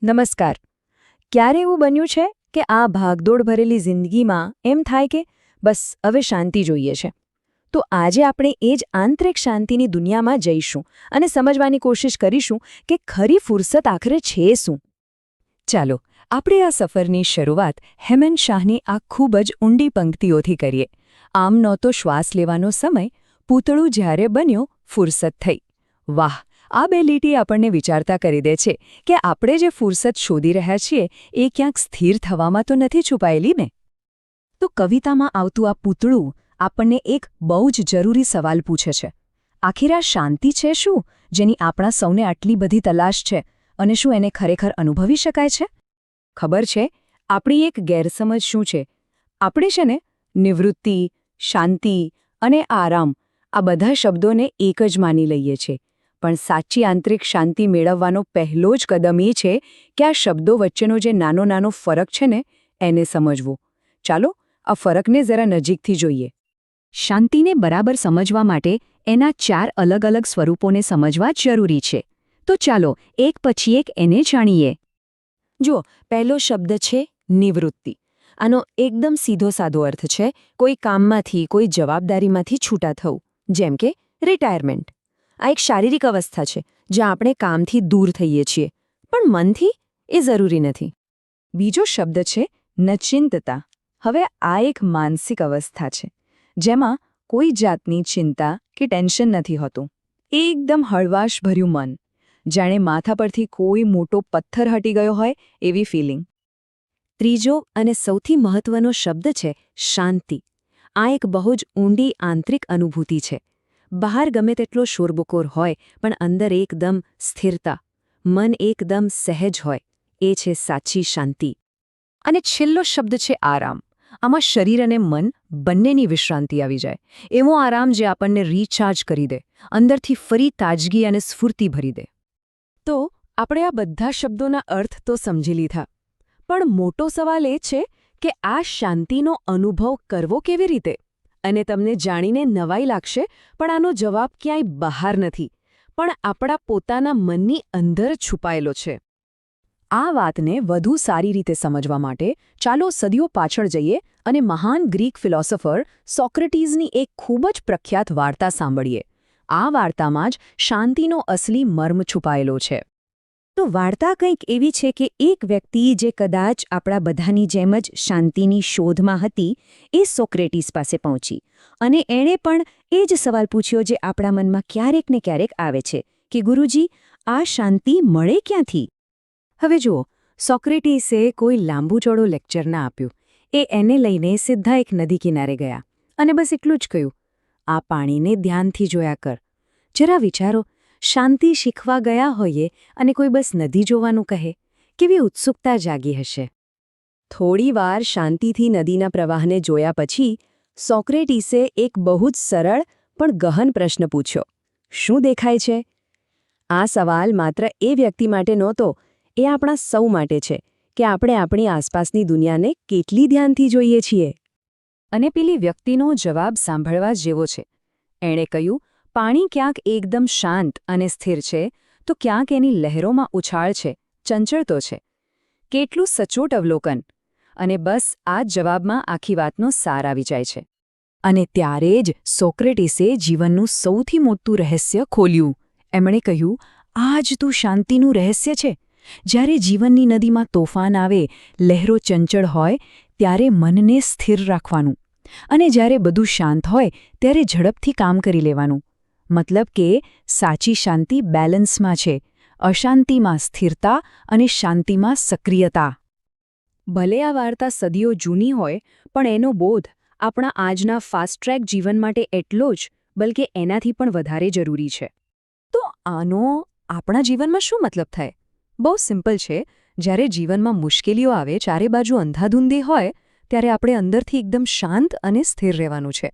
નમસ્કાર. ક્યારે એવું બન્યું છે કે આ ભાગદોડ ભરેલી જિંદગીમાં એમ થાય કે બસ હવે શાંતિ જોઈએ છે? તો આજે આપણે એ જ આંતરિક શાંતિની દુનિયામાં જઈશું અને સમજવાની કોશિશ કરીશું કે ખરી ફુરસત આખરે છે શું. ચાલો આપણે આ સફરની શરૂઆત હેમંત શાહની આ ખૂબ જ ઊંડી પંક્તિઓથી કરીએ. આમ નહોતો શ્વાસ લેવાનો સમય, પૂતળું જ્યારે બન્યો ફુરસત થઈ. વાહ! આ બે લીટી આપણને વિચારતા કરી દે છે કે આપણે જે ફુરસત શોધી રહ્યા છીએ એ ક્યાંક સ્થિર થવામાં તો નથી છુપાયેલી ને? તો કવિતામાં આવતું આ પૂતળું આપણને એક બહુ જ જરૂરી સવાલ પૂછે છે. આખિર આ શાંતિ છે શું, જેની આપણા સૌને આટલી બધી તલાશ છે, અને શું એને ખરેખર અનુભવી શકાય છે? ખબર છે, આપણી એક ગેરસમજ શું છે? આપણે છે ને નિવૃત્તિ, શાંતિ અને આરામ આ બધા શબ્દોને એક જ માની લઈએ છીએ. પણ સાચી આંતરિક શાંતિ મેળવવાનો પહેલો જ કદમ એ છે કે આ શબ્દો વચ્ચેનો જે નાનો નાનો ફરક છે ને એને સમજવો. ચાલો આ ફરકને જરા નજીકથી જોઈએ. શાંતિને બરાબર સમજવા માટે એના 4 અલગ અલગ સ્વરૂપોને સમજવા જરૂરી છે. તો ચાલો એક પછી એક એને જાણીએ. જુઓ, પહેલો શબ્દ છે નિવૃત્તિ. આનો એકદમ સીધો સાદો અર્થ છે કોઈ કામમાંથી, કોઈ જવાબદારીમાંથી છૂટા થવું, જેમ કે રિટાયરમેન્ટ. આ એક શારીરિક અવસ્થા છે જ્યાં આપણે કામથી દૂર થઈએ છીએ, પણ મનથી એ જરૂરી નથી. બીજો શબ્દ છે નચિંતતા. હવે આ એક માનસિક અવસ્થા છે જેમાં કોઈ જાતની ચિંતા કે ટેન્શન નથી હોતું. એકદમ હળવાશભર્યું મન, જાણે માથા પરથી કોઈ મોટો પથ્થર હટી ગયો હોય એવી ફિલિંગ. ત્રીજો અને સૌથી મહત્વનો શબ્દ છે શાંતિ. આ એક બહુ જ ઊંડી આંતરિક અનુભૂતિ છે. બહાર ગમે તેટલો શોરબકોર હોય પણ અંદર એકદમ સ્થિરતા, મન એકદમ સહેજ હોય, એ છે સાચી શાંતિ. અને છેલ્લો શબ્દ છે આરામ. આમાં શરીર અને મન બંનેની વિશ્રાંતિ આવી જાય. એવો આરામ જે આપણને રિચાર્જ કરી દે, અંદરથી ફરી તાજગી અને સ્ફૂર્તિ ભરી દે. તો આપણે આ બધા શબ્દોના અર્થ તો સમજી લીધા, પણ મોટો સવાલ એ છે કે આ શાંતિનો અનુભવ કરવો કેવી રીતે? અને તમને જાણીને નવાઈ લાગશે, પણ આનો જવાબ ક્યાંય બહાર નથી, પણ આપણા પોતાના મનની અંદર છુપાયેલો છે. આ વાતને વધુ સારી રીતે સમજવા માટે ચાલો સદીઓ પાછળ જઈએ અને મહાન ગ્રીક ફિલોસોફર સોક્રેટીસની એક ખૂબ જ પ્રખ્યાત વાર્તા સાંભળીએ. આ વાર્તામાં જ શાંતિનો અસલી મર્મ છુપાયેલો છે. તો વાર્તા કંઈક એવી છે કે એક વ્યક્તિ જે કદાચ આપણા બધાની જેમ જ શાંતિની શોધમાં હતી, એ સોક્રેટીસ પાસે પહોંચી અને એણે પણ એ જ સવાલ પૂછ્યો જે આપણા મનમાં ક્યારેક ને ક્યારેક આવે છે કે ગુરુજી, આ શાંતિ મળે ક્યાંથી? હવે જુઓ, સોક્રેટીસે કોઈ લાંબુ ચોળો લેક્ચર ના આપ્યું. એને લઈને સીધા એક નદી કિનારે ગયા અને બસ એટલું જ કહ્યું, આ પાણીને ધ્યાનથી જોયા કર. જરા વિચારો, શાંતિ શીખવા ગયા હોઈએ અને કોઈ બસ નદી જોવાનું કહે, કેવી ઉત્સુકતા જાગી હશે. થોડીવાર શાંતિથી નદીના પ્રવાહને જોયા પછી સોક્રેટીસે એક બહુ જ સરળ પણ ગહન પ્રશ્ન પૂછ્યો. શું દેખાય છે? આ સવાલ માત્ર એ વ્યક્તિ માટે નહોતો, એ આપણા સૌ માટે છે કે આપણે આપણી આસપાસની દુનિયાને કેટલી ધ્યાનથી જોઈએ છીએ. અને પેલી વ્યક્તિનો જવાબ સાંભળવા જેવો છે. એણે કહ્યું, પાણી ક્યાંક એકદમ શાંત અને સ્થિર છે, તો ક્યાંક એની લહેરોમાં ઉછાળ છે, ચંચળતો છે. કેટલું સચોટ અવલોકન! અને બસ આ જ જવાબમાં આખી વાતનો સાર આવી જાય છે. અને ત્યારે જ સોક્રેટીસે જીવનનું સૌથી મોટું રહસ્ય ખોલ્યું. એમણે કહ્યું, આ જ તું શાંતિનું રહસ્ય છે. જ્યારે જીવનની નદીમાં તોફાન આવે, લહેરો ચંચળ હોય, ત્યારે મનને સ્થિર રાખવાનું. અને જ્યારે બધું શાંત હોય ત્યારે ઝડપથી કામ કરી લેવાનું. મતલબ કે સાચી શાંતિ બેલેન્સમાં છે, અશાંતિમાં સ્થિરતા અને શાંતિમાં સક્રિયતા. ભલે આ વાર્તા સદીઓ જૂની હોય, પણ એનો બોધ આપણા આજના ફાસ્ટ ટ્રેક જીવન માટે એટલો જ, બલકે એનાથી પણ વધારે જરૂરી છે. તો આનો આપણા જીવનમાં શું મતલબ થાય? બહુ સિમ્પલ છે. જ્યારે જીવનમાં મુશ્કેલીઓ આવે, ચારે બાજુ અંધાધૂંધી હોય, ત્યારે આપણે અંદરથી એકદમ શાંત અને સ્થિર રહેવાનું છે.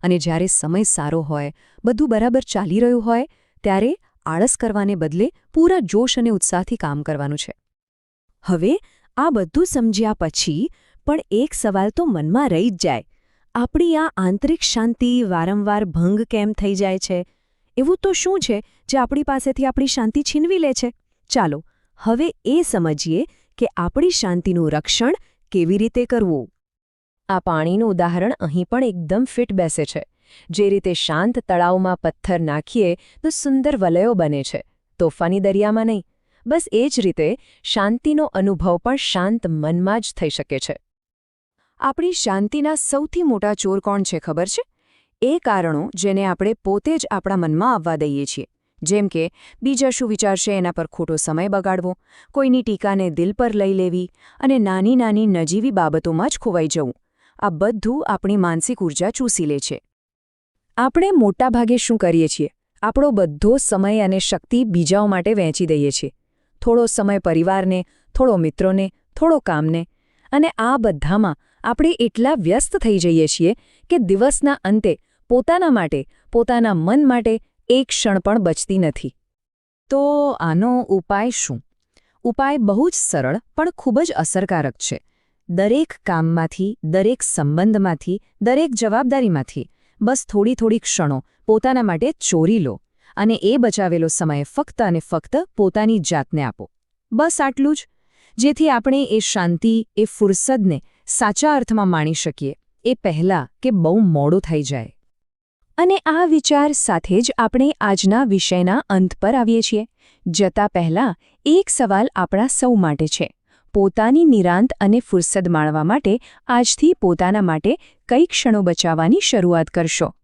અને જ્યારે સમય સારો હોય, બધું બરાબર ચાલી રહ્યું હોય, ત્યારે આળસ કરવાને બદલે પૂરા જોશ અને ઉત્સાહથી કામ કરવાનું છે. હવે આ બધું સમજ્યા પછી પણ એક સવાલ તો મનમાં રહી જ જાય. આપણી આ આંતરિક શાંતિ વારંવાર ભંગ કેમ થઈ જાય છે? એવું તો શું છે જે આપણી પાસેથી આપણી શાંતિ છીનવી લે છે? ચાલો હવે એ સમજીએ કે આપણી શાંતિનું રક્ષણ કેવી રીતે કરવું. આ પાણીનું ઉદાહરણ અહીં પણ એકદમ ફિટ બેસે છે. જે રીતે શાંત તળાવમાં પથ્થર નાખીએ તો સુંદર વલયો બને છે, તોફાની દરિયામાં નહીં. બસ એ જ રીતે શાંતિનો અનુભવ પણ શાંત મનમાં જ થઈ શકે છે. આપણી શાંતિના સૌથી મોટા ચોર કોણ છે ખબર છે? એ કારણો જેને આપણે પોતે જ આપણા મનમાં આવવા દઈએ છીએ. જેમ કે બીજા શું વિચારશે એના પર ખોટો સમય બગાડવો, કોઈની ટીકાને દિલ પર લઈ લેવી અને નાની નાની નજીવી બાબતોમાં જ ખોવાઈ જવું. આ બધું આપણી માનસિક ઊર્જા ચૂસી લે છે. આપણે મોટાભાગે શું કરીએ છીએ? આપણો બધો સમય અને શક્તિ બીજાઓ માટે વહેંચી દઈએ છીએ. થોડો સમય પરિવારને, થોડો મિત્રોને, થોડો કામને. અને આ બધામાં આપણે એટલા વ્યસ્ત થઈ જઈએ છીએ કે દિવસના અંતે પોતાના માટે, પોતાના મન માટે એક ક્ષણ પણ બચતી નથી. તો આનો ઉપાય શું? ઉપાય બહુ જ સરળ પણ ખૂબ જ અસરકારક છે. દરેક કામમાંથી, દરેક સંબંધમાંથી, દરેક જવાબદારીમાંથી બસ થોડી થોડી ક્ષણો પોતાના માટે ચોરી લો અને એ બચાવેલો સમય ફક્ત અને ફક્ત પોતાની જાતને આપો. બસ આટલું જ, જેથી આપણે એ શાંતિ, એ ફુરસદને સાચા અર્થમાં માણી શકીએ એ પહેલાં કે બહુ મોડું થઈ જાય. અને આ વિચાર સાથે જ આપણે આજના વિષયના અંત પર આવીએ છીએ. જતા પહેલાં એક સવાલ આપણા સૌ માટે છે. પોતાની નિરાંત અને ફુરસદ માણવા માટે આજથી પોતાના માટે કઈ ક્ષણો બચાવવાની શરૂઆત કરશો?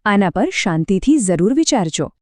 આના પર શાંતિથી જરૂર વિચારજો.